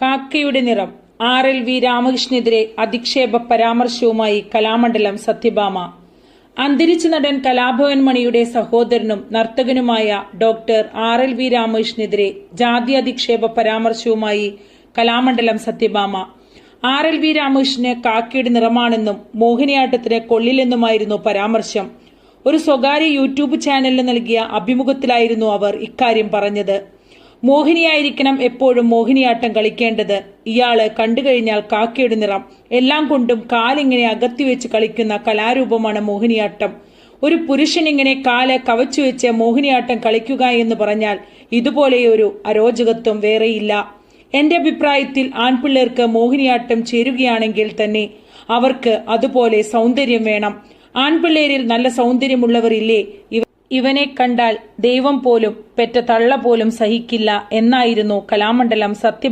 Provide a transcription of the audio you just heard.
കാക്കയുടെ നിറം. RLV രാമകൃഷ്ണനെതിരെ അധിക്ഷേപ പരാമർശവുമായി കലാമണ്ഡലം സത്യഭാമ. അന്തരിച്ച നടൻ കലാഭവൻ മണിയുടെ സഹോദരനും നർത്തകനുമായ ഡോക്ടർ RLV രാമകൃഷ്ണനെതിരെ ജാതി അധിക്ഷേപ പരാമർശവുമായി കലാമണ്ഡലം സത്യഭാമ. RLV രാമകൃഷ്ണന് കാക്കയുടെ നിറമാണെന്നും മോഹിനിയാട്ടത്തിന് കൊള്ളില്ലെന്നുമായിരുന്നു പരാമർശം. ഒരു സ്വകാര്യ യൂട്യൂബ് ചാനലിന് നൽകിയ അഭിമുഖത്തിലായിരുന്നു അവർ ഇക്കാര്യം പറഞ്ഞത്. മോഹിനിയായിരിക്കണം എപ്പോഴും മോഹിനിയാട്ടം കളിക്കേണ്ടത്. ഇയാള് കണ്ടുകഴിഞ്ഞാൽ കാക്കയുടെ നിറം. എല്ലാം കൊണ്ടും കാലിങ്ങനെ അകത്തിവെച്ച് കളിക്കുന്ന കലാരൂപമാണ് മോഹിനിയാട്ടം. ഒരു പുരുഷനിങ്ങനെ കാല് കവച്ചുവെച്ച് മോഹിനിയാട്ടം കളിക്കുക എന്ന് പറഞ്ഞാൽ ഇതുപോലെയൊരു അരോചകത്വം വേറെയില്ല. എന്റെ അഭിപ്രായത്തിൽ ആൺപിള്ളേർക്ക് മോഹിനിയാട്ടം ചേരുകയാണെങ്കിൽ തന്നെ അവർക്ക് അതുപോലെ സൗന്ദര്യം വേണം. ആൺപിള്ളേരിൽ നല്ല സൗന്ദര്യമുള്ളവരില്ലേ? ഇവനെ കണ്ടാൽ ദൈവം പോലും പെറ്റ തള്ള പോലും സഹിക്കില്ല എന്നായിരുന്നു കലാമണ്ഡലം സത്യ